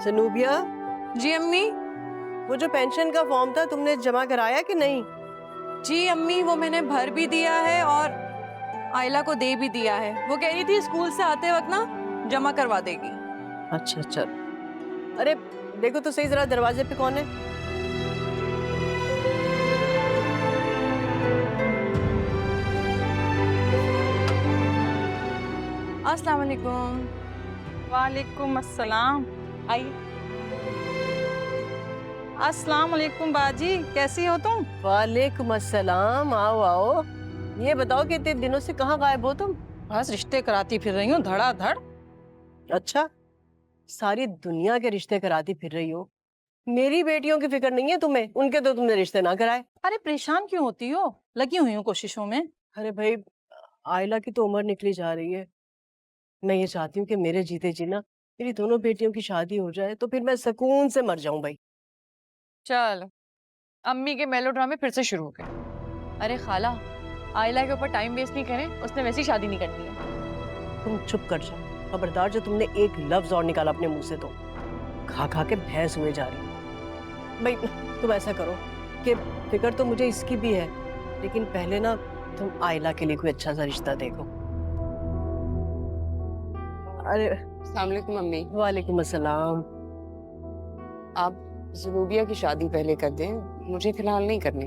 सनूबिया, जी अम्मी। वो जो पेंशन का फॉर्म था तुमने जमा कराया कि नहीं? जी अम्मी, वो मैंने भर भी दिया है और आयला को दे भी दिया है। वो कह रही थी स्कूल से आते वक्त ना जमा करवा देगी। अच्छा अच्छा। अरे देखो तो सही जरा दरवाजे पे कौन है? अस्सलाम वालेकुम। वालेकुम अस्सलाम। आइए। अस्सलाम वालेकुम बाजी, कैसी हो तुम? वालेकुम अस्सलाम। आओ आओ। ये बताओ कि इतने दिनों से कहाँ गायब हो तुम? बस रिश्ते कराती फिर रही हूँ धड़ाधड़। अच्छा, सारी दुनिया के रिश्ते कराती फिर रही हो। मेरी बेटियों की फिक्र नहीं है तुम्हें? उनके तो तुमने रिश्ते ना कराए। अरे परेशान क्यों होती हो? लगी हुई हूँ कोशिशों में। अरे भाई, आयला की तो उम्र निकली जा रही है। मैं ये चाहती हूँ कि मेरे जीते जी ना मेरी दोनों बेटियों की शादी हो जाए, तो फिर मैं सुकून से मर जाऊं भाई। चल, अम्मी के मेलोड्रामे फिर से शुरू हो गए। अरे खाला, आयला के ऊपर टाइम वेस्ट नहीं करें, उसने वैसी शादी नहीं करनी है। तुम चुप कर जाओ खबरदार। जो तुमने एक लफ्ज और निकाला अपने मुंह से तो खा खा के भैंस हुए जा रही हो। भाई तुम ऐसा करो कि फिक्र तो मुझे इसकी भी है, लेकिन पहले ना तुम आयला के लिए कोई अच्छा सा रिश्ता देखो। अरे अस्सलाम वालेकुम मम्मी। वालेकुम अस्सलाम। आप ज़ुनूबिया की शादी पहले कर दें, मुझे फिलहाल नहीं करनी।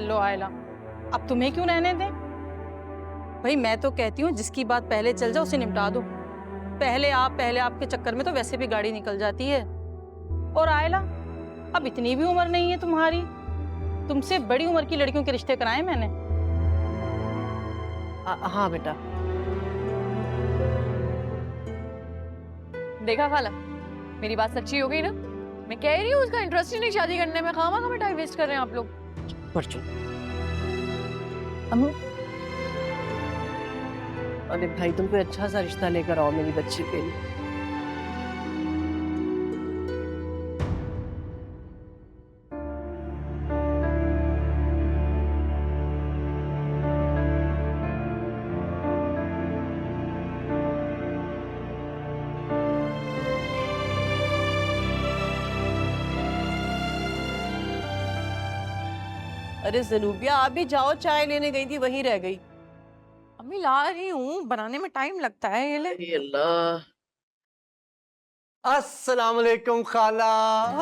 लो आयला, अब तुम्हें क्यों रहने दें? भाई मैं तो कहती हूँ जिसकी बात पहले चल जाए उसे निपटा दो। पहले आपके चक्कर में तो वैसे भी गाड़ी निकल जाती है। और आयला, अब इतनी भी उम्र नहीं है तुम्हारी। तुमसे बड़ी उम्र की लड़कियों के रिश्ते कराए मैंने। हाँ बेटा। देखा खाला, मेरी बात सच्ची हो गई ना। मैं कह रही हूँ उसका इंटरेस्ट ही नहीं शादी करने में, खामा खामा टाइम वेस्ट कर रहे हैं आप लोग। पर चुप। अम्मू, अरे भाई तुम कोई अच्छा सा रिश्ता लेकर आओ मेरी बच्ची के लिए। अरे ज़नूबिया, आप भी जाओ, चाय लेने गई थी वहीं रह गई। अम्मी ला रही हूँ, बनाने में टाइम लगता है। ये ले। अरे अल्लाह। अस्सलाम वालेकुम खाला।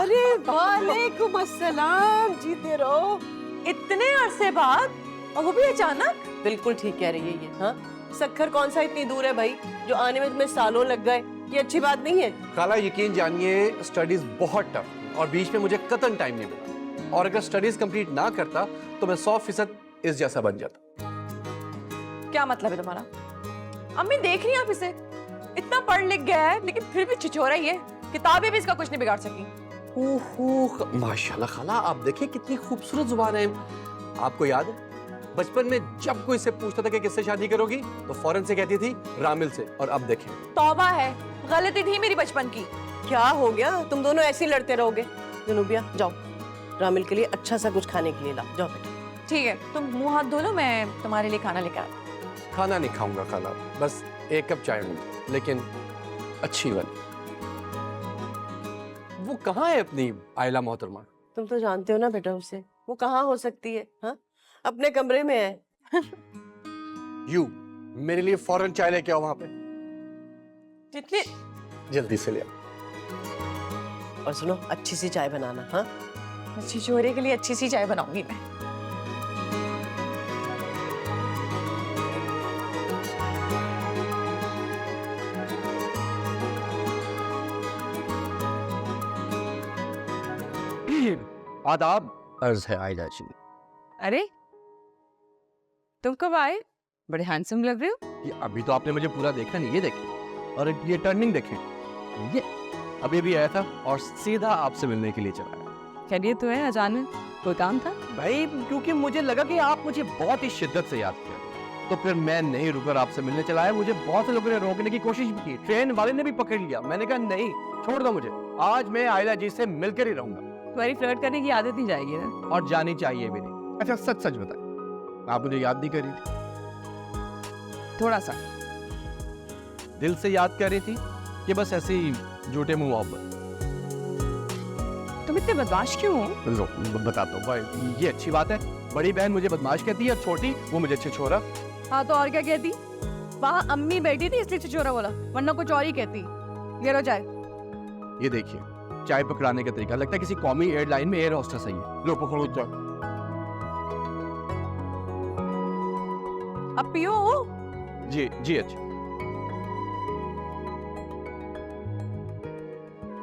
अरे वालेकुम अस्सलाम, जीते रहो। इतने अरसे बाद, और वो भी अचानक। बिल्कुल ठीक कह रही है ये। हाँ, सक्खर कौन सा इतनी दूर है भाई, जो आने में तुम्हें सालों लग गए? ये अच्छी बात नहीं है। खाला यकीन जानिए, स्टडीज बहुत टफ और बीच में मुझे कतई टाइम नहीं मिला। और अगर स्टडीज कंप्लीट ना करता तो मैं 100% इस जैसा बन जाता। क्या मतलब है तुम्हारा? अम्मी देख रही हैं आप इसे, इतना पढ़ लिख गया है लेकिन फिर भी छिछोरा ही है। किताबें भी इसका कुछ नहीं बिगाड़ सकी। माशाल्लाह खाला, आप देखिए कितनी खूबसूरत जुबान है। आपको याद है बचपन में जब कोई इससे पूछता था कि किससे शादी करोगी तो फौरन से कहती थी रामिल से, और अब देखें। तौबा है, गलती थी मेरी बचपन की। क्या हो गया? तुम दोनों ऐसे ही लड़ते रहोगे? ज़नूबिया जाओ, रामिल के लिए अच्छा सा कुछ खाने के लिए ला जाओ बेटा। ठीक है, तुम मुंह हाथ धो लो, मैं तुम्हारे लिए खाना लेकर आती हूँ। खाना नहीं खाऊंगा खाला, बस एक कप चाय होगी, लेकिन अच्छी वाली। वो कहाँ है अपनी आयला मोहतरमा? तुम तो जानते हो ना बेटा उसे, वो कहाँ हो सकती है? हाँ, अपने कमरे में है। यू मेरे लिए फौरन चाय लेके आओ वहां पे, जितनी जल्दी से ले आओ। और सुनो, अच्छी सी चाय बनाना। हाँ, छिछोरे के लिए अच्छी सी चाय बनाऊंगी मैं। आदाब अर्ज है आयदा जी। अरे तुम कब आए? बड़े हैंडसम लग रहे हो। ये अभी तो आपने मुझे पूरा देखा नहीं, ये देखें और ये टर्निंग देखें। ये अभी भी आया था और सीधा आपसे मिलने के लिए चला आया। खैरियत तो है? अचानक कोई काम था? भाई क्योंकि मुझे लगा कि आप मुझे बहुत ही शिद्दत से याद किया, तो फिर मैं नहीं रुकर आपसे मिलने चला आया। मुझे बहुत से लोगों ने रोकने की कोशिश भी की, ट्रेन वाले ने भी पकड़ लिया। मैंने कहा नहीं, छोड़ दो मुझे, आज मैं आयला जी से मिलकर ही रहूंगा। तुम्हारी फ्लर्ट करने की आदत नहीं जाएगी ना? और जानी चाहिए भी नहीं। अच्छा सच सच बताए, आप मुझे याद नहीं कर रही थी? थोड़ा सा दिल से याद कर रही थी कि बस ऐसे ही झूठे मुंह मोहब्बत। तुम इतने बदमाश क्यों हो? लो, बताता हूँ भाई, ये अच्छी बात है। बड़ी बहन मुझे बदमाश कहती है और छोटी वो मुझे छिछोरा। हाँ तो और क्या कहती? वहाँ अम्मी बैठी थी इसलिए छिछोरा बोला, वरना कुछ और ही कहती। ये लो चाय। ये देखिए चाय पकड़ाने का तरीका, लगता है किसी कौमी एयरलाइन में एयर होस्टेस है ये। लो पकड़ो चाय। अब पियो। जी जी अच्छा।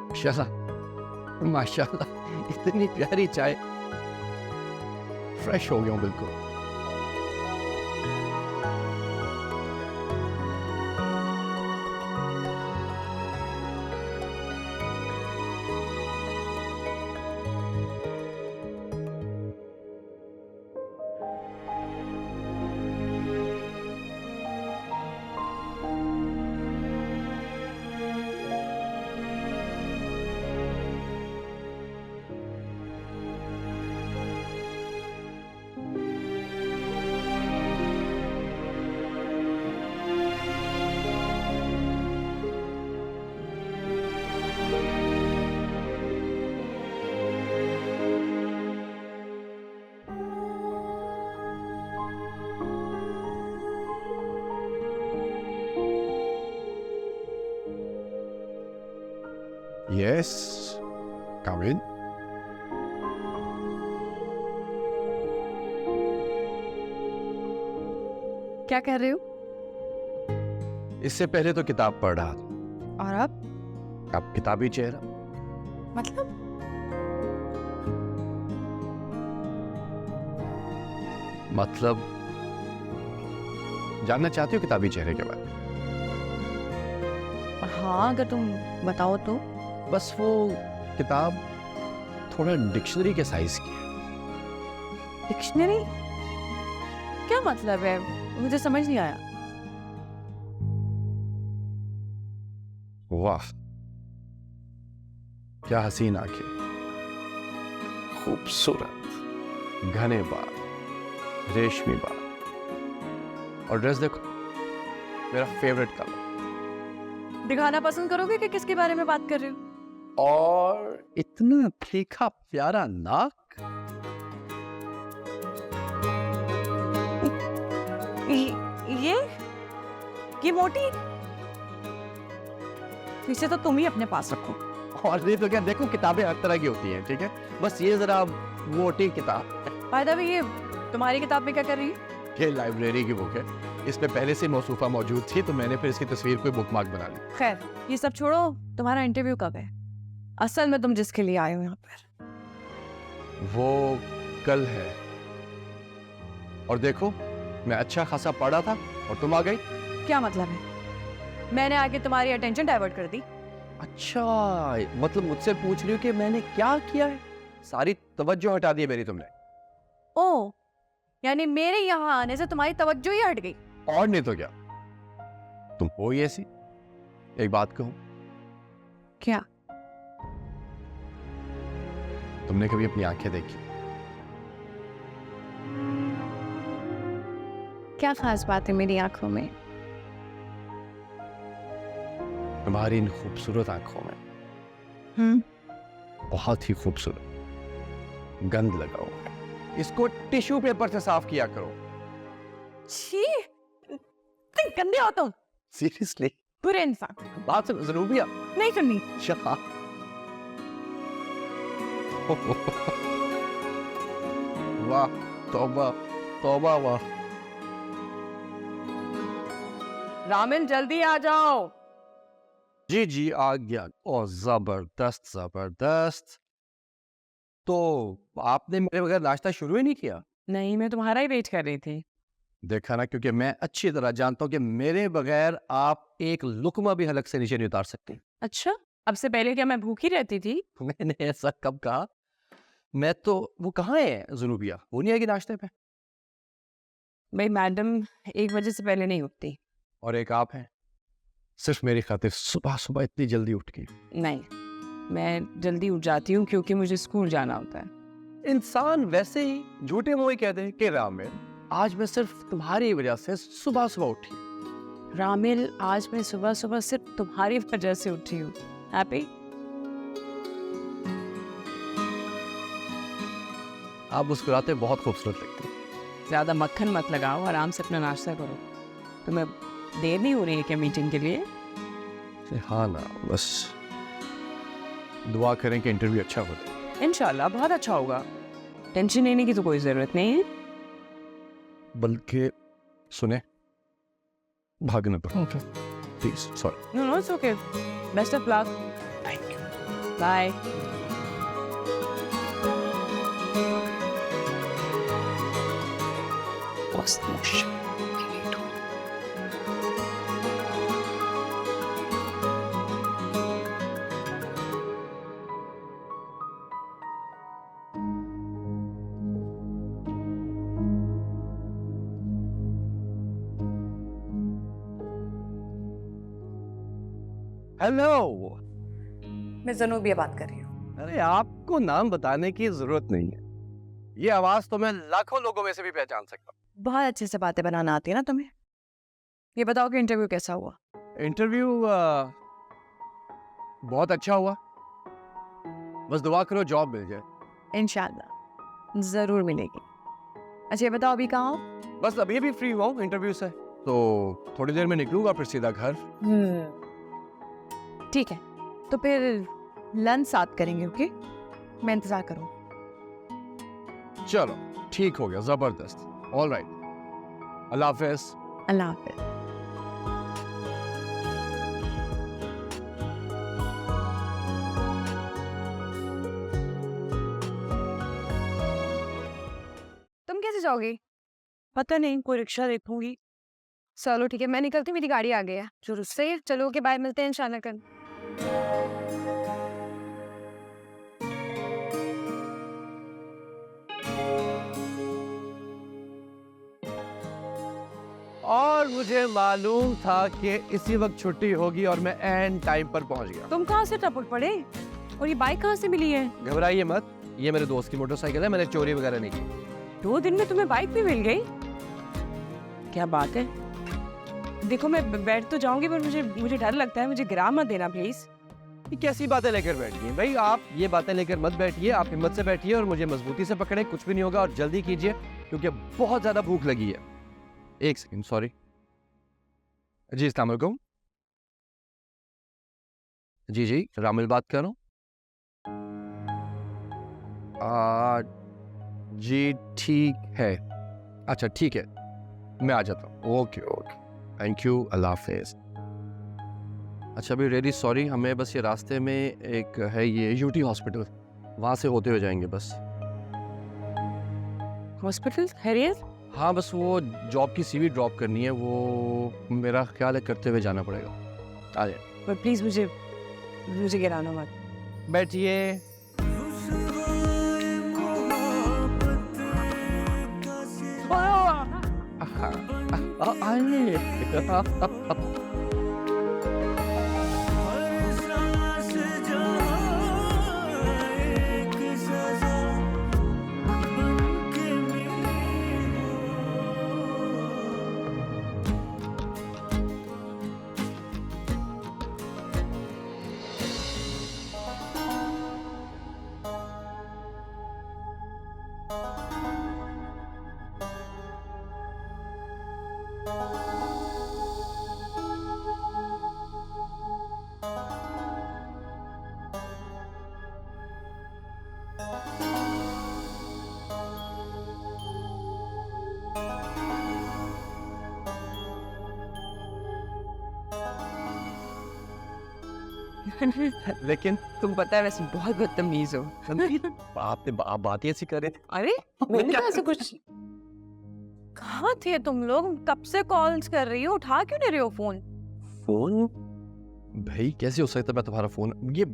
माशाल्लाह माशाल्लाह, इतनी प्यारी चाय, फ्रेश हो गया हूँ बिल्कुल। Yes, come in. क्या कर रहे हो? इससे पहले तो किताब पढ़ रहा था, और अब किताबी चेहरा। मतलब? मतलब जानना चाहती हो किताबी चेहरे के बारे में? हाँ अगर तुम बताओ तो। बस वो किताब थोड़ा डिक्शनरी के साइज की है। डिक्शनरी? क्या मतलब है? मुझे समझ नहीं आया। वाह क्या हसीन आंखें, खूबसूरत, घने बाल, रेशमी बाल, और ड्रेस देखो, मेरा फेवरेट कलर। दिखाना पसंद करोगे कि किसके बारे में बात कर रहे हो? और इतना तीखा प्यारा नाक। ये मोटी? इसे तो तुम ही अपने पास रखो। और नहीं तो क्या, देखो किताबें हर तरह की होती हैं, ठीक है, बस ये जरा मोटी किताब। फायदा भी ये तुम्हारी किताब में क्या कर रही है? ये लाइब्रेरी की बुक है, इसमें पहले से मौसूफा मौजूद थी तो मैंने फिर इसकी तस्वीर कोई बुकमार्क बना ली। खैर ये सब छोड़ो, तुम्हारा इंटरव्यू कब है? असल में तुम जिसके लिए आए हो यहाँ पर। वो कल है। और देखो मैं अच्छा खासा पढ़ा था और तुम आ गई। क्या मतलब है? मैंने आके तुम्हारी अटेंशन डाइवर्ट कर दी? अच्छा मतलब मुझसे पूछ रही हो कि मैंने क्या किया है? सारी तवज्जो हटा दी मेरी तुमने। ओ यानी मेरे यहाँ आने से तुम्हारी तवज्जो ही हट गई? और नहीं तो क्या, तुम हो ही ऐसी। एक बात कहूं, क्या? तुमने कभी अपनी आंखें देखी? क्या खास बात है मेरी आंखों में? तुम्हारी इन खूबसूरत आंखों में बहुत ही खूबसूरत गंध लगा हुआ है। इसको टिश्यू पेपर से साफ किया करो। छी, तुम गंदे हो तुम। सीरियसली? बुरे इंसान। बात सुनो ज़रूबिया। नहीं सुननी। शहा। वाह तौबा तौबा वाह। रामिल जल्दी आ जाओ। जी जी आ गया। ओ जबरदस्त जबरदस्त। तो आपने मेरे बगैर नाश्ता शुरू ही नहीं किया? नहीं, मैं तुम्हारा ही वेट कर रही थी। देखा ना, क्योंकि मैं अच्छी तरह जानता हूं कि मेरे बगैर आप एक लुकमा भी हलक से नीचे नहीं उतार सकती। अच्छा, अब से पहले क्या मैं भूखी रहती थी? मैंने ऐसा कब कहा? मैं तो, वो कहाँ है ज़ुनूबिया? वो नहीं आएगी नाश्ते पे? भाई मैडम 1 बजे से पहले नहीं उठती। और एक आप हैं, सिर्फ मेरी खातिर सुबह सुबह इतनी जल्दी उठ गई। नहीं, मैं जल्दी उठ जाती हूँ क्योंकि मुझे स्कूल जाना होता है। इंसान वैसे ही झूठे मुंह ही कह दे कि रामिल आज मैं सिर्फ तुम्हारी वजह से सुबह सुबह उठी। रामिल, आज मैं सुबह सुबह सिर्फ तुम्हारी वजह से उठी हूँ। हैप्पी? आप मुस्कुराते बहुत खूबसूरत लगती हैं। ज्यादा मक्खन मत लगाओ, आराम से अपना नाश्ता करो। तुम्हें देर नहीं हो रही है क्या मीटिंग के लिए? हाँ ना, बस दुआ करें कि इंटरव्यू अच्छा हो जाए। इंशाल्लाह बहुत अच्छा होगा, टेंशन लेने की तो कोई जरूरत नहीं है। बल्कि सुने, भागना पड़ेगा। Please sorry. No no it's okay, best of luck. Thank you. Bye. Hello. मैं ज़नूबिया बात कर रही हूँ। अरे आपको नाम बताने की जरूरत नहीं है, ये आवाज तो मैं लाखों लोगों में से भी पहचान सकता हूँ। बहुत अच्छे से बातें बनाना आती है ना तुम्हें। ये बताओ कि इंटरव्यू कैसा हुआ? इंटरव्यू बहुत अच्छा हुआ, बस दुआ करो जॉब मिल जाए। इंशाल्लाह जरूर मिलेगी। अच्छा ये बताओ अभी कहाँ हो? बस अभी भी फ्री हुआ हूँ इंटरव्यू से, तो थोड़ी देर में निकलूंगा फिर सीधा घर। ठीक है, तो फिर लंच साथ करेंगे। ओके, मैं इंतजार करूँ। चलो ठीक हो गया, जबरदस्त। ऑल राइट, अल्लाह हाफिज। अल्लाह हाफिज। तुम कैसे जाओगी? पता नहीं, कोई रिक्शा देखूंगी। चलो ठीक है, मैं निकलती हूँ, मेरी गाड़ी आ गई है। जरूर से चलो, ओके बाय, मिलते हैं इंशाल्लाह कल। और मुझे मालूम था कि इसी वक्त छुट्टी होगी और मैं एंड टाइम पर पहुंच गया। तुम कहाँ से टपक पड़े? और ये बाइक कहाँ से मिली है? घबराइए मत, ये मेरे दोस्त की मोटरसाइकिल है, मैंने चोरी वगैरह नहीं की। 2 दिन में तुम्हें बाइक भी मिल गई? क्या बात है। देखो मैं बैठ तो जाऊंगी, पर मुझे डर लगता है, मुझे गिरा मत देना प्लीज। ये कैसी बातें लेकर बैठ गई भाई? आप ये बातें लेकर मत बैठिए, आप हिम्मत से बैठिए और मुझे मजबूती से पकड़े, कुछ भी नहीं होगा। और जल्दी कीजिए क्योंकि बहुत ज्यादा भूख लगी है। एक सेकंड, सॉरी जी। अस्सलाम वालेकुम। जी रामिल बात कर रहा हूँ। जी ठीक है, अच्छा ठीक है, मैं आ जाता हूँ। ओके ओके, थैंक यू, अल्लाह हाफिज। अच्छा अभी रियली सॉरी, हमें बस ये रास्ते में एक है ये यूटी हॉस्पिटल, वहाँ से होते हुए जाएंगे बस। हॉस्पिटल? खैरियत? हाँ बस वो जॉब की सीवी ड्रॉप करनी है, वो मेरा ख्याल है करते हुए जाना पड़ेगा। आ जाए। पर प्लीज मुझे गिराना मत। बैठिए। लेकिन तुम पता है वैसे बहुत बदतमीज हो। आपने आप बात ही ऐसी कर रहे थे। अरे मैंने कहा ऐसा कुछ। कहाँ थे तुम लोग? कब से कॉल्स कर रही हो, उठा क्यों नहीं रहे हो फोन? फोन? भाई कैसे हो सकता है मैं तुम्हारा फोन? ये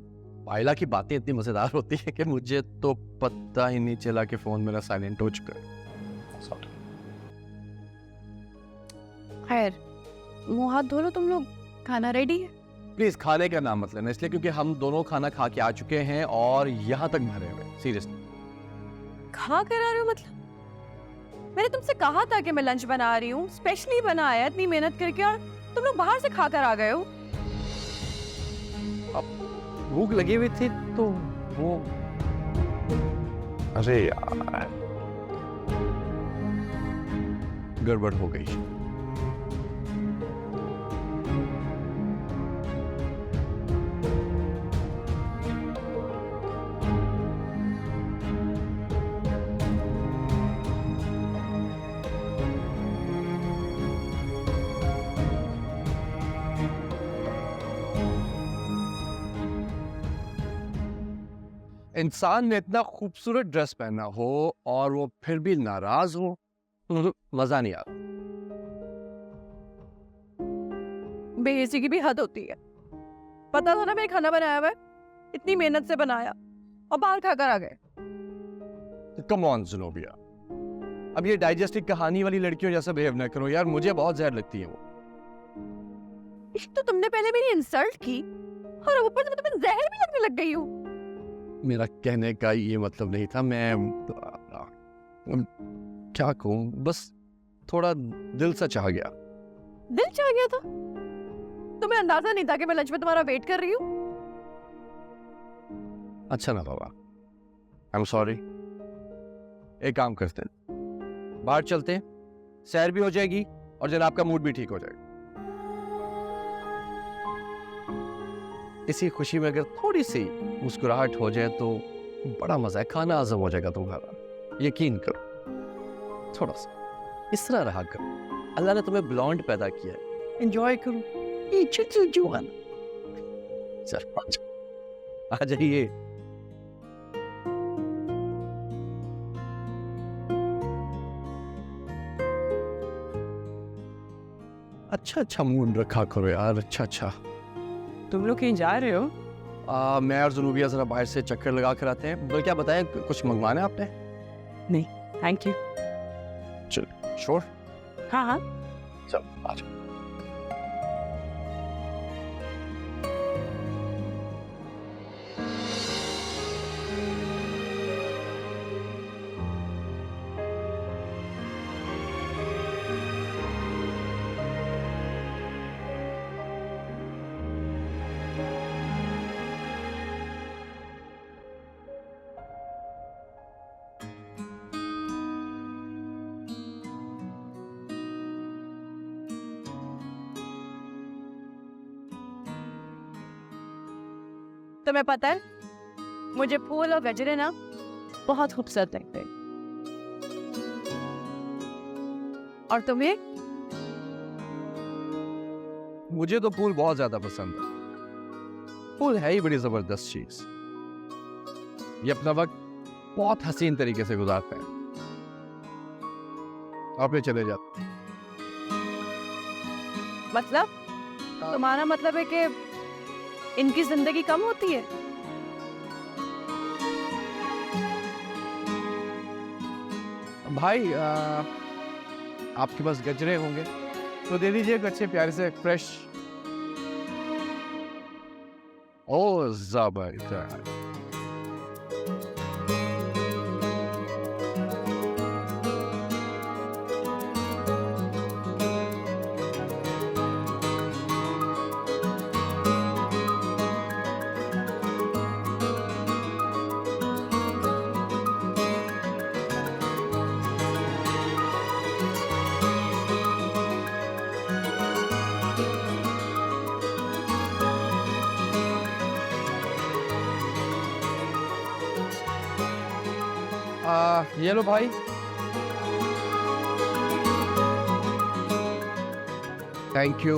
पायला की बातें इतनी मजेदार होती है कि मुझे तो पता ही नहीं चला कि फोन मेरा साइलेंट हो चुका है। खैर, मुंह हाथ धो लो तुम लोग, खाना रेडी है। प्लीज खाने का नाम मत लेना, इसलिए क्योंकि हम दोनों खाना खा के आ चुके हैं और यहाँ तक भरे हुए, सीरियसली। खा कर आ रहे हो मतलब? मैंने तुमसे कहा था कि मैं लंच बना रही हूँ, स्पेशली बनाया इतनी मेहनत करके, और तुम लोग बाहर से खा कर आ गए हो। भूख लगी हुई थी तो वो, अरे यार गड़बड़ हो गई। इंसान ने इतना खूबसूरत ड्रेस पहना हो और वो फिर भी नाराज हो, मजा नहीं आता। बेइज्जती की भी हद होती है। पता था ना मैंने खाना बनाया हुआ है, इतनी मेहनत से बनाया और बाहर खाकर आ गए। कम ऑन ज़ुनूबिया, अब ये डाइजेस्टिक कहानी वाली लड़कियों जैसा बिहेव ना करो यार, मुझे बहुत जहर लगती है वो। एक तो तुमने पहले मेरी इंसल्ट की और ऊपर से तुम्हें जहर भी लगने लग गई हो। मेरा कहने का ये मतलब नहीं था, मैं क्या कहूँ, बस थोड़ा दिल से चाह गया। दिल चाह गया था? तुम्हें अंदाजा नहीं था कि मैं लंच में तुम्हारा वेट कर रही हूँ? अच्छा ना बाबा, आई एम सॉरी। एक काम करते हैं, बाहर चलते हैं, सैर भी हो जाएगी और जनाब का मूड भी ठीक हो जाएगा। इसी खुशी में अगर थोड़ी सी मुस्कुराहट हो जाए तो बड़ा मजा है, खाना हजम हो जाएगा तुम्हारा, यकीन करो। थोड़ा सा इस तरह रहा करो, अल्लाह ने तुम्हें ब्लॉन्ड पैदा किया है, एंजॉय करो। चल आ जाइए। अच्छा अच्छा मूड रखा करो यार, अच्छा अच्छा। तुम लोग कहीं जा रहे हो? मैं और ज़ुनूबिया जरा बाहर से चक्कर लगा कर आते हैं। बोल क्या बताएं, कुछ मंगवाना है आपने? नहीं थैंक यू। चल श्योर, हाँ हाँ। चल आ जाओ। तुम्हें पता है मुझे फूल और गजरे ना बहुत खूबसूरत लगते हैं, और तुम्हें? मुझे तो फूल बहुत ज्यादा पसंद है। फूल है ही बड़ी जबरदस्त चीज, ये अपना वक्त बहुत हसीन तरीके से गुजारते हैं। आप ये चले जाते। मतलब तुम्हारा मतलब है कि इनकी जिंदगी कम होती है? भाई आपके पास गजरे होंगे तो दे दीजिए अच्छे प्यारे से फ्रेश। ओ जबरदस्त। ये लो भाई। Thank you.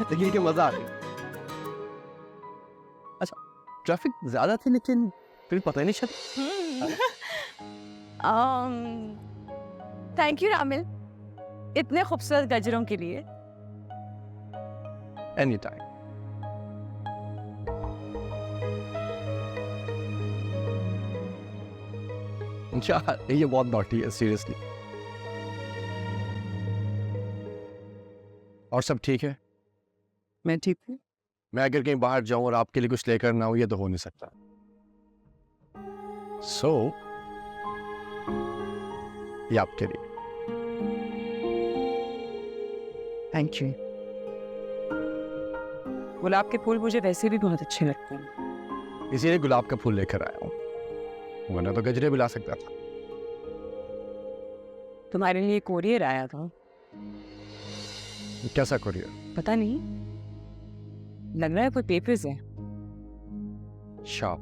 देखिए कि मजा आ गया। अच्छा ट्रैफिक ज्यादा थी लेकिन फिर पता ही नहीं चला। थैंक यू रामिल, इतने खूबसूरत गजरों के लिए। Any time. ये बहुत नॉटी है सीरियसली। और सब ठीक है? मैं ठीक हूँ। मैं अगर कहीं बाहर जाऊं और आपके लिए कुछ लेकर ना हो, ये तो हो नहीं सकता। सो ये आपके लिए। Thank you. गुलाब के फूल मुझे वैसे भी बहुत अच्छे लगते हैं। इसीलिए गुलाब का फूल लेकर आया हूं, वरना तो गजरे भी ला सकता था। तुम्हारे लिए कोरियर आया था। कैसा कोरियर? पता नहीं, लग रहा है कोई पेपर्स है। शॉप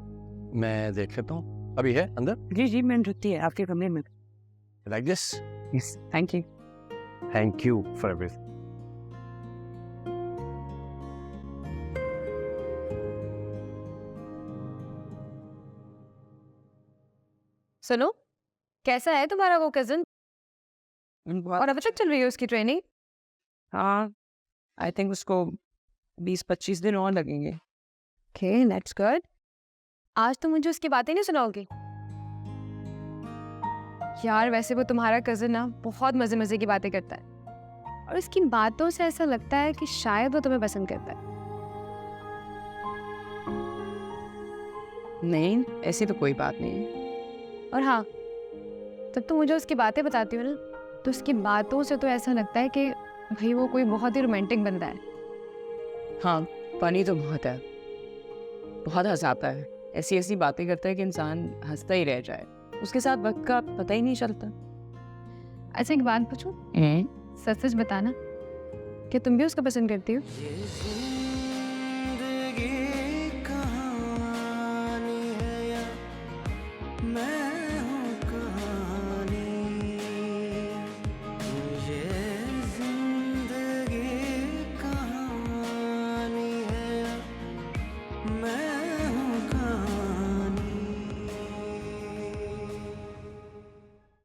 मैं देख लेता हूँ। अभी है अंदर? जी जी, मैंने रुकती है आपके कमरे में। Like this. Yes, thank you. Thank you for everything. सुनो, कैसा है तुम्हारा वो कजन? और अब तक चल रही है उसकी ट्रेनिंग? हाँ, आई थिंक उसको 20-25 दिन और लगेंगे। Okay, let's good. आज तो मुझे उसकी बातें नहीं सुनाओगी? यार वैसे वो तुम्हारा कजन ना बहुत मजे मजे की बातें करता है, और उसकी बातों से ऐसा लगता है कि शायद वो तुम्हें पसंद करता है। नहीं, ऐसी तो कोई बात नहीं है। और हाँ, जब तुम मुझे उसकी बातें बताती हो ना, तो उसकी बातों से तो ऐसा लगता है कि भाई वो कोई बहुत ही रोमांटिक बंदा है। हाँ, फनी तो बहुत है, बहुत हंसाता है। ऐसी ऐसी बातें करता है कि इंसान हंसता ही रह जाए। उसके साथ वक्त का पता ही नहीं चलता। अच्छा एक बात पूछूं? सच सच बताना, क्या तुम भी उसको पसंद करती हो?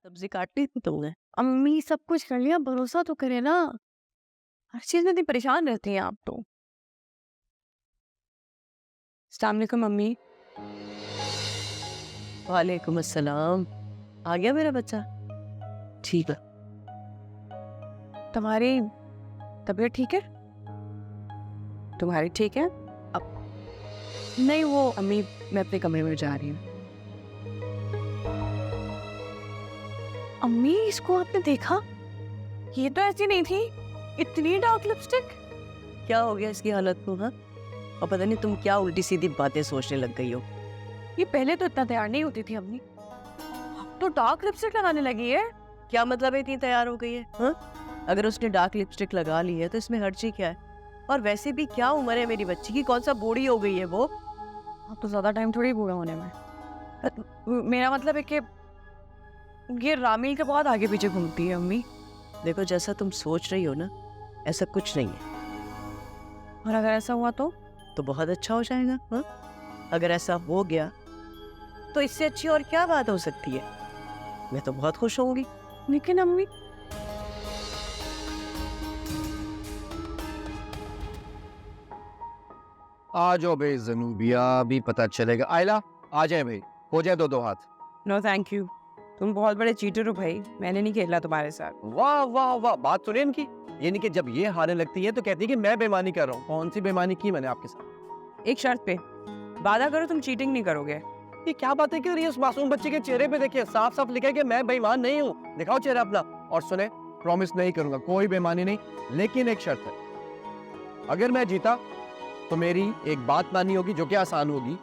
सब्जी काट ली थी तुमने? अम्मी सब कुछ कर लिया, भरोसा तो करे ना। हर चीज में इतनी परेशान रहती हैं आप तो। अस्सलाम वालेकुम मम्मी। वालेकुम अस्सलाम। आ गया मेरा बच्चा? ठीक है। तुम्हारी तबीयत ठीक है? तुम्हारी ठीक है? नहीं वो अम्मी, मैं अपने कमरे में जा रही हूँ। अम्मी, इसको आपने देखा? ये तो ऐसी नहीं थी, इतनी डार्क लिपस्टिक। क्या हो गया इसकी हालत को? हाँ, और पता नहीं तुम क्या उल्टी सीधी बातें सोचने लग गई हो। ये पहले तो इतना तैयार नहीं होती थी अम्मी, अब तो डार्क लिपस्टिक लगाने लगी है। क्या मतलब है इतनी तैयार हो गई है? हाँ, अगर उसने डार्क लिपस्टिक लगा ली है तो इसमें हर्जी क्या है? और वैसे भी क्या उम्र है मेरी बच्ची की, कौन सा बूढ़ी हो गई है वो? अब तो ज्यादा टाइम थोड़ी बूढ़ा होने में। मेरा मतलब है कि ये रामील के बहुत आगे पीछे घूमती है अम्मी। देखो, जैसा तुम सोच रही हो ना, ऐसा कुछ नहीं है। और अगर ऐसा हुआ तो बहुत अच्छा हो जाएगा। हाँ, अगर ऐसा हो गया तो इससे अच्छी और क्या बात हो सकती है? मैं तो बहुत खुश होंगी। लेकिन अम्मी, आ जाओ भाई ज़नूबिया, अभी पता चलेगा। आयला आ जाए भाई, हो जाए दो हाथ। नो थैंक यू, तुम बहुत बड़े चीटर हो भाई, मैंने नहीं खेला तुम्हारे साथ। वाह वाह वाह, बात सुनिए इनकी। यानी कि जब ये हारने लगती है तो कहती है कि मैं बेईमानी कर रहा हूँ। कौन सी बेईमानी की मैंने आपके साथ? एक शर्त पे, वादा करो तुम चीटिंग नहीं करोगे। ये क्या बातें कर रही है? उस मासूम बच्चे के चेहरे पे देखिए, साफ साफ लिखा है कि मैं बेईमान नहीं हूँ। दिखाओ चेहरा अपना। और सुने, प्रॉमिस नहीं करूंगा, कोई बेईमानी नहीं, लेकिन एक शर्त है। अगर मैं जीता तो मेरी एक बात माननी होगी, जो कि आसान होगी।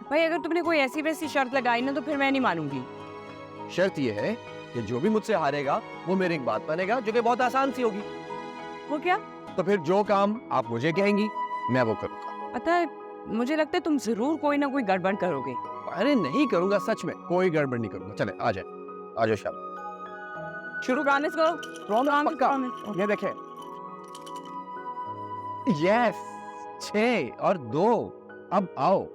भाई अगर तुमने कोई ऐसी वैसी शर्त लगाई ना तो फिर मैं नहीं मानूंगी। शर्त ये है कि जो भी मुझसे हारेगा वो मेरी एक बात मानेगा, जो कि बहुत आसान सी होगी। वो क्या? तो फिर जो काम आप मुझे कहेंगी मैं वो करूंगा। पता है, मुझे लगता है तुम जरूर कोई ना कोई गड़बड़ करोगे। अरे नहीं करूंगा, सच में कोई गड़बड़ नहीं करूंगा। चले आ जाओ शाबाश। शुरू प्रॉमिस करो। प्रॉमिस पक्का। ये देखें, यस, 6 और 2। अब आओ।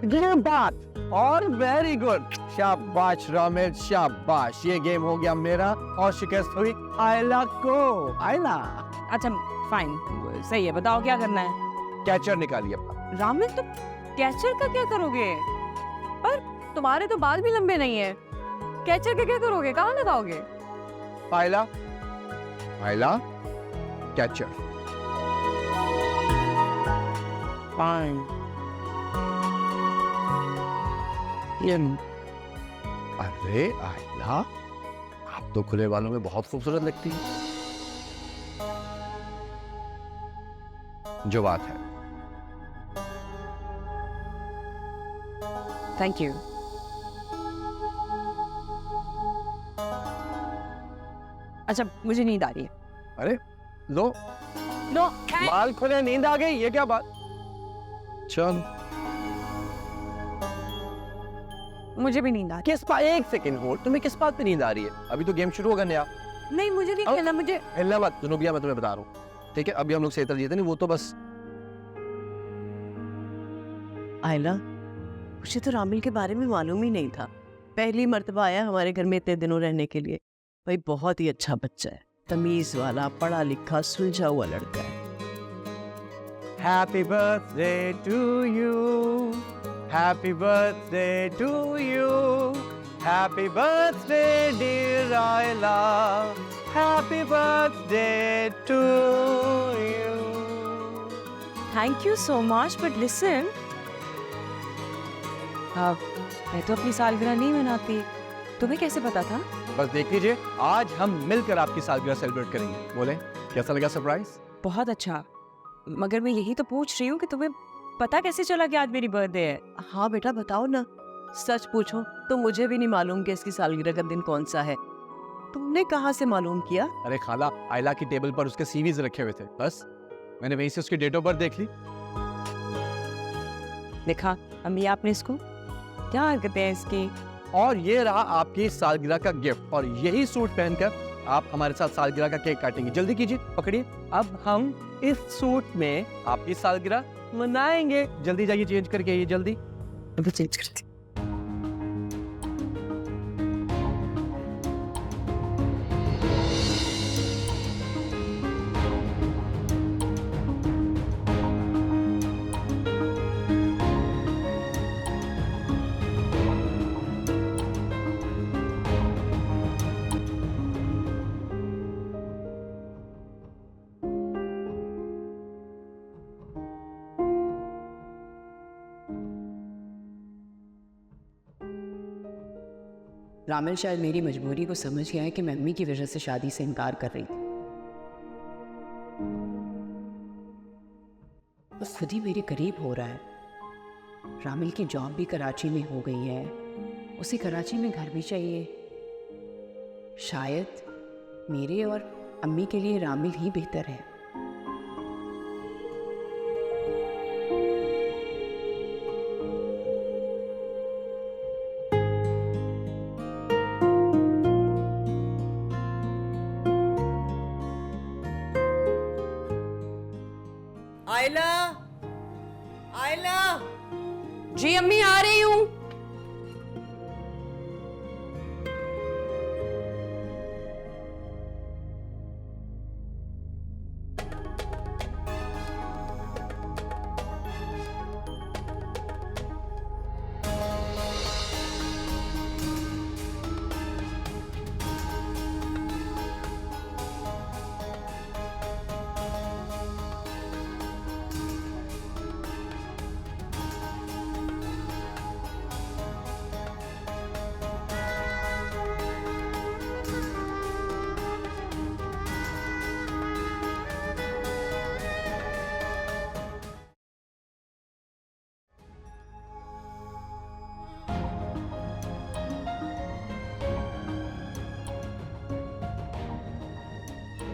ये बात, और वेरी गुड, शाबाश रामेल, शाबाश। ये गेम हो गया मेरा और शिकस्त हुई आयला को। आयला, अच्छा फाइन, सही है, बताओ क्या करना है। कैचर निकालिए अपना। रामिल, तुम कैचर का क्या करोगे? पर तुम्हारे तो बाल भी लंबे नहीं है, कैचर का क्या करोगे, कहाँ लगाओगे? आयला, आयला, कैचर। फाइन। अरे आयला, आप तो खुले बालों में बहुत खूबसूरत लगती है। जो बात है। Thank you. अच्छा, मुझे नींद आ रही है। अरे लो, नो, बाल खुले, नींद आ गई, ये क्या बात? चल, मुझे भी नींद आ किस बात, एक सेकंड होल्ड, तुम्हें किस बात पे नींद आ रही है? अभी तो गेम शुरू होगा नया। रही। नहीं, मुझे नहीं अब- खेलना, मुझे हिलना मत जुनूबिया, मैं तुम्हें बता रहा हूँ, ठीक है? अभी हम लोग सही तरह जीते नहीं, वो तो बस आयला, मुझे तो रामिल के बारे में मालूम ही नहीं था। पहली मर्तबा आया हमारे घर में इतने दिनों रहने के लिए। भाई बहुत ही अच्छा बच्चा है, तमीज वाला, पढ़ा लिखा, सुलझा हुआ लड़का है। Happy birthday to you, happy birthday to you, happy birthday dear Ayla, happy birthday to you. Thank you so much, but listen, मैं तो अपनी सालगिरह नहीं मनाती। तुम्हें कैसे पता था? बस देख लीजिए, आज हम मिलकर आपकी सालगिरह सेलिब्रेट करेंगे। बोले कैसा लगा सरप्राइज? बहुत अच्छा, मगर मैं यही तो पूछ रही हूँ कि तुम्हें पता कैसे चला कि आज मेरी बर्थडे है? हाँ बेटा बताओ ना, सच पूछो तो मुझे भी नहीं मालूम कि इसकी सालगिरह का दिन कौन सा है। तुमने कहाँ से मालूम किया? अरे खाला, आयला की टेबल पर उसके सीवीज रखे हुए थे, बस मैंने वहीं से उसकी डेट ऑफ बर्थ देख ली। देखा अम्मी, आपने इसको, क्या हरकतें हैं इसकी। और ये रहा आपकी सालगिरह का गिफ्ट, और यही सूट पहनकर आप हमारे साथ सालगिरह का केक काटेंगे। जल्दी कीजिए, पकड़िए। अब हम इस सूट में आपकी सालगिरह मनाएंगे। जल्दी जाइए, चेंज करके आइए जल्दी। अभी चेंज करती। रामिल शायद मेरी मजबूरी को समझ गया है कि मैं अम्मी की वजह से शादी से इनकार कर रही थी। वो खुद ही मेरे करीब हो रहा है। रामिल की जॉब भी कराची में हो गई है, उसे कराची में घर भी चाहिए। शायद मेरे और अम्मी के लिए रामिल ही बेहतर है। आयला, आयला, जी अम्मी, आ रही हूँ।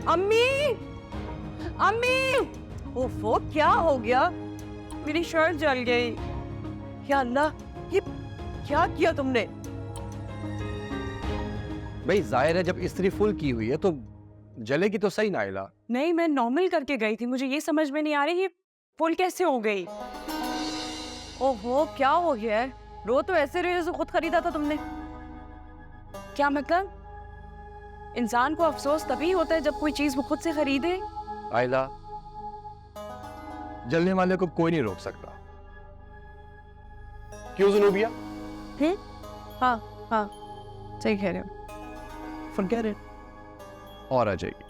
अम्मी, अम्मी, ओफो क्या हो गया? मेरी शर्ट जल गई। या अल्लाह, ये क्या किया तुमने? भाई जाहिर है जब इस्त्री फुल की हुई है तो जलेगी तो सही ना आयला। नहीं, मैं नॉर्मल करके गई थी, मुझे ये समझ में नहीं आ रही ये फुल कैसे हो गई। ओहो, क्या हो गया है? रो तो ऐसे रही जैसे खुद खरीदा था तुमने। क्या मतलब? इंसान को अफसोस तभी होता है जब कोई चीज वो खुद से खरीदे। आयला, जलने वाले को कोई नहीं रोक सकता। क्यों ज़ुनूबिया? हाँ हाँ, सही कह रहे हो। Forget it। और आ जाएगी।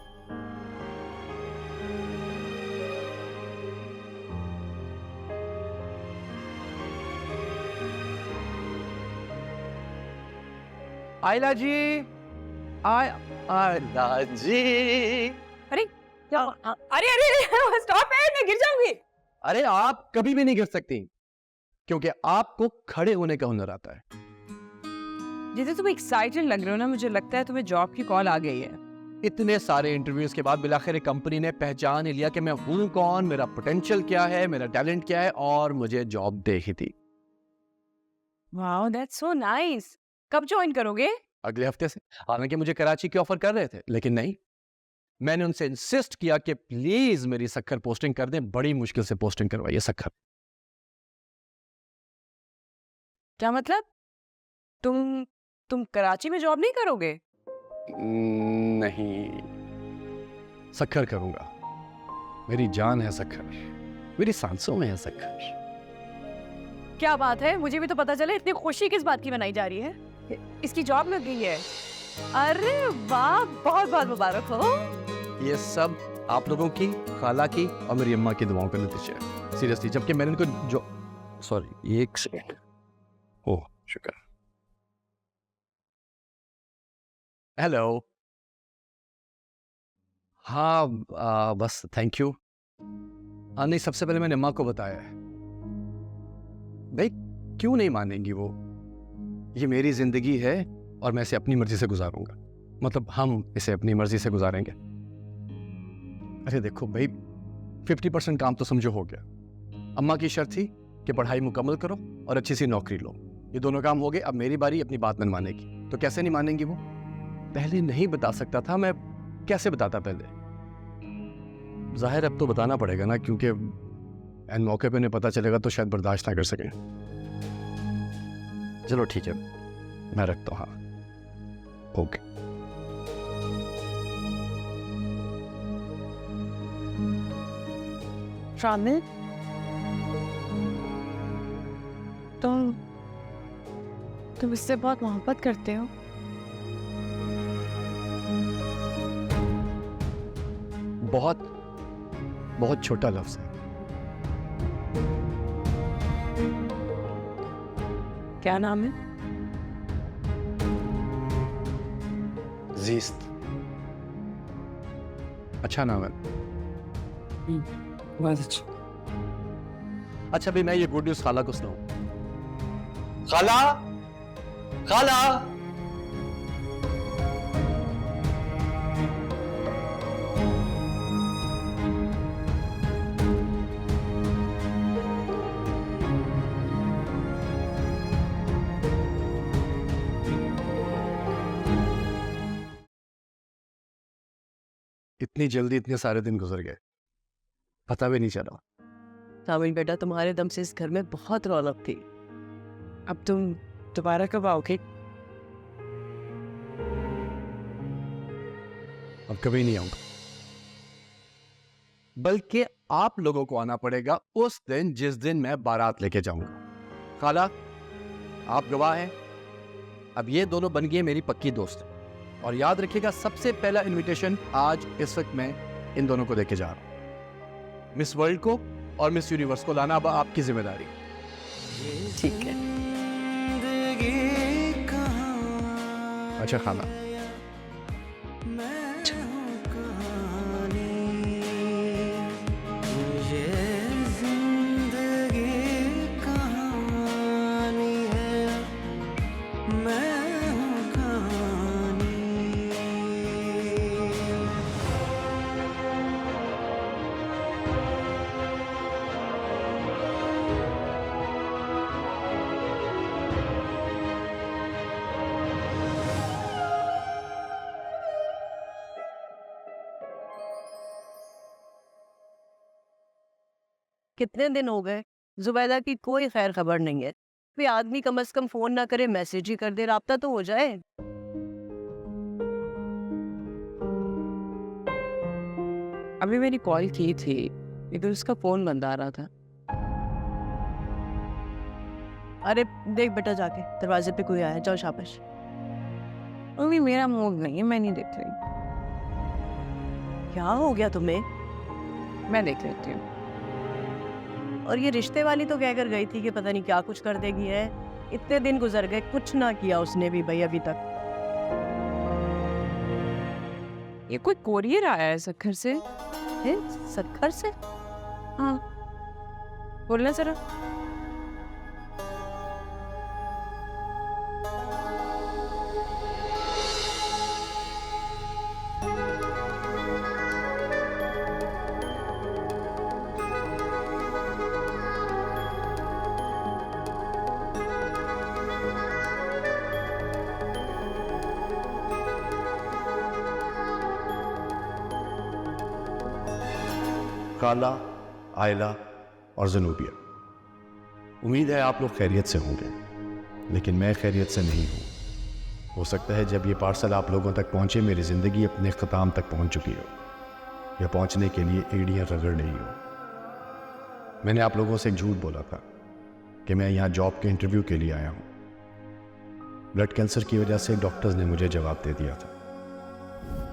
आयला जी, आयला जी। अरे अरे अरे स्टॉप इट, मैं गिर जाऊंगी। अरे आप कभी भी नहीं गिर सकती, क्योंकि आपको खड़े होने का हुनर आता है। जैसे तुम एक्साइटेड लग रहे हो ना, मुझे लगता है तुम्हें जॉब की कॉल आ गई है। इतने सारे इंटरव्यूज के बाद बिलाखिर कंपनी ने पहचान ही लिया कि मैं हूं कौन, मेरा पोटेंशियल क्या है, मेरा टैलेंट क्या है, और मुझे job they he the. Wow, that's so nice. कब ज्वाइन करोगे? अगले हफ्ते से। हालांकि मुझे कराची की ऑफर कर रहे थे, लेकिन नहीं, मैंने उनसे इंसिस्ट किया कि प्लीज मेरी सक्खर पोस्टिंग कर दें। बड़ी मुश्किल से पोस्टिंग करवाई है सक्खर। क्या मतलब? तुम कराची में जॉब नहीं करोगे? नहीं, सक्खर करूंगा। मेरी जान है सक्खर, मेरी सांसों में है सक्खर। क्या बात है, मुझे भी तो पता चले। इतनी खुशी किस बात की मनाई जा रही है? इसकी जॉब लग गई है। अरे वाह, बहुत बहुत मुबारक हो। ये सब आप लोगों की, खाला की और मेरी अम्मा की दुआओं का नतीजा है, सीरियसली। जबकि मैंने इनको जो, सॉरी, एक सेकंड। ओह शुक्र। हेलो। हाँ, बस थैंक यू। हाँ नहीं, सबसे पहले मैंने अम्मा को बताया है। भाई क्यों नहीं मानेंगी वो? ये मेरी जिंदगी है और मैं इसे अपनी मर्जी से गुजारूंगा। मतलब हम इसे अपनी मर्जी से गुजारेंगे। अरे देखो भाई, 50% काम तो समझो हो गया। अम्मा की शर्त थी कि पढ़ाई मुकम्मल करो और अच्छी सी नौकरी लो। ये दोनों काम हो गए, अब मेरी बारी अपनी बात मनवाने की। तो कैसे नहीं मानेंगी वो? पहले नहीं बता सकता था मैं, कैसे बताता पहले? जाहिर अब तो बताना पड़ेगा ना, क्योंकि एन मौके पे नहीं पता चलेगा तो शायद बर्दाश्त ना कर सकें। चलो ठीक है, मैं रखता हूँ। हाँ ओके। शामिल, तुम इससे बहुत मोहब्बत करते हो? बहुत बहुत छोटा लफ्ज है। क्या नाम है? जीस्त। अच्छा नाम है। बहुत अच्छा। अच्छा भी मैं ये गुड न्यूज खाला को सुनाऊं। खाला, खाला। इतनी जल्दी इतने सारे दिन गुजर गए, पता भी नहीं चला। सामिल बेटा, तुम्हारे दम से इस घर में बहुत रौनक थी। अब तुम दोबारा कब आओगे? अब कभी नहीं आऊंगा, बल्कि आप लोगों को आना पड़ेगा उस दिन जिस दिन मैं बारात लेके जाऊंगा। खाला, आप गवाह हैं। अब ये दोनों बन गए मेरी पक्की दोस्त। और याद रखिएगा, सबसे पहला इनविटेशन आज इस वक्त मैं इन दोनों को देके जा रहा हूं। मिस वर्ल्ड को और मिस यूनिवर्स को लाना अब आपकी जिम्मेदारी। ठीक है। अच्छा खाला, कितने दिन हो गए, जुबैदा की कोई खैर खबर नहीं है। कोई आदमी कम से कम फोन ना करे, मैसेज ही कर दे, राब्ता तो हो जाए। अभी मैंने कॉल की थी, इधर उसका फोन बंद आ रहा था। अरे देख बेटा, जाके दरवाजे पे कोई आया, जाओ शाबाश। मम्मी मेरा मूड नहीं है, मैं नहीं देख रही। क्या हो गया तुम्हें? मैं देख लेती हूँ। और ये रिश्ते वाली तो कहकर गई थी कि पता नहीं क्या कुछ कर देगी है। इतने दिन गुजर गए, कुछ ना किया उसने भी भाई अभी तक। ये कोई कोरियर आया है सक्खर से। है सक्खर से? हाँ, बोलना जरा। काला, आयला और जनूबिया, उम्मीद है आप लोग खैरियत से होंगे, लेकिन मैं खैरियत से नहीं हूँ। हो सकता है जब ये पार्सल आप लोगों तक पहुँचे मेरी ज़िंदगी अपने ख़त्म तक पहुँच चुकी हो, या पहुँचने के लिए एड़ियाँ रगड़ रही हो। मैंने आप लोगों से एक झूठ बोला था कि मैं यहाँ जॉब के इंटरव्यू के लिए आया हूँ। ब्लड कैंसर की वजह से डॉक्टर्स ने मुझे जवाब दे दिया था।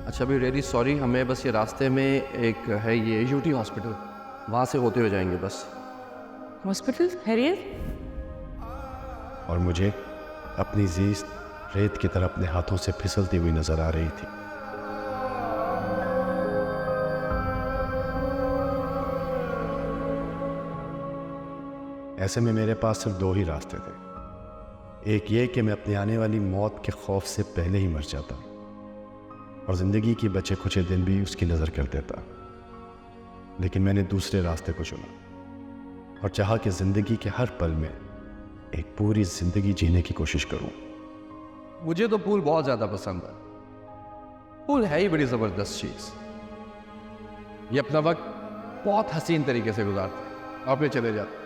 अच्छा, भी रियली सॉरी, हमें बस ये रास्ते में एक है ये यूटी हॉस्पिटल, वहाँ से होते हुए जाएंगे बस। हॉस्पिटल? हैरियत? और मुझे अपनी ज़ीस्त रेत की तरह अपने हाथों से फिसलती हुई नजर आ रही थी। ऐसे में मेरे पास सिर्फ दो ही रास्ते थे। एक ये कि मैं अपनी आने वाली मौत के खौफ से पहले ही मर जाता और ज़िंदगी के बचे कुछ दिन भी उसकी नज़र कर देता, लेकिन मैंने दूसरे रास्ते को चुना और चाहा कि ज़िंदगी के हर पल में एक पूरी ज़िंदगी जीने की कोशिश करूं। मुझे तो पूल बहुत ज़्यादा पसंद है। पूल है ही बड़ी ज़बरदस्त चीज़। ये अपना वक्त बहुत हसीन तरीके से गुजारते हैं, आप ये चले जाते।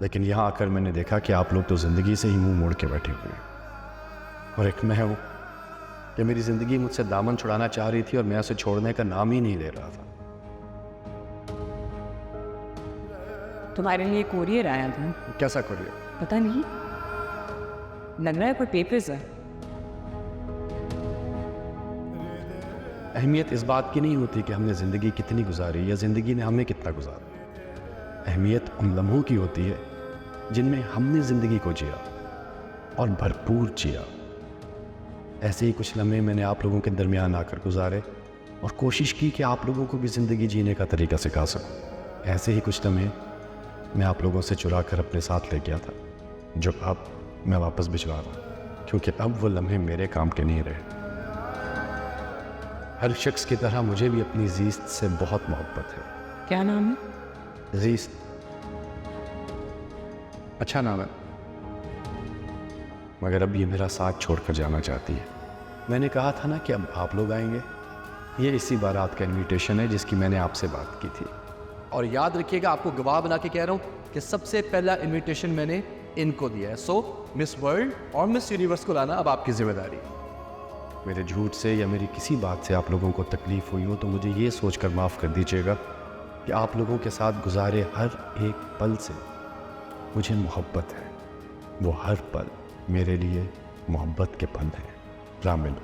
लेकिन यहाँ आकर मैंने देखा कि आप लोग तो ज़िंदगी से ही मुंह मोड़ के बैठे हुए हैं, और एक मैं हूँ कि मेरी ज़िंदगी मुझसे दामन छुड़ाना चाह रही थी और मैं उसे छोड़ने का नाम ही नहीं ले रहा था। तुम्हारे लिए कोरियर आया था। कैसा करिए? पता नहीं, लग रहा है कोई पेपर्स है। अहमियत इस बात की नहीं होती कि हमने ज़िंदगी कितनी गुजारी या ज़िंदगी ने हमें कितना गुजारा। अहमियत उन लम्हों की होती है जिनमें हमने ज़िंदगी को जिया और भरपूर जिया। ऐसे ही कुछ लम्हे मैंने आप लोगों के दरमियान आकर गुजारे और कोशिश की कि आप लोगों को भी ज़िंदगी जीने का तरीका सिखा सकूं। ऐसे ही कुछ लम्हे मैं आप लोगों से चुरा कर अपने साथ ले गया था, जो अब मैं वापस भिजवा रहा, क्योंकि अब वो लम्हे मेरे काम के नहीं रहे। हर शख्स की तरह मुझे भी अपनी ज़ीस्त से बहुत मोहब्बत है। क्या नाम है? ज़ीस्त। अच्छा नाम है, मगर अब ये मेरा साथ छोड़कर जाना चाहती है। मैंने कहा था ना कि अब आप लोग आएंगे। ये इसी बारात का इनविटेशन है जिसकी मैंने आपसे बात की थी। और याद रखिएगा, आपको गवाह बना के कह रहा हूँ कि सबसे पहला इनविटेशन मैंने इनको दिया है। सो मिस वर्ल्ड और मिस यूनिवर्स को लाना अब आपकी जिम्मेदारी है। मेरे झूठ से या मेरी किसी बात से आप लोगों को तकलीफ हुई हो तो मुझे ये सोचकर माफ़ कर दीजिएगा कि आप लोगों के साथ गुजारे हर एक पल से मुझे मोहब्बत है। वो हर पल मेरे लिए मोहब्बत के पल हैं। रामिल।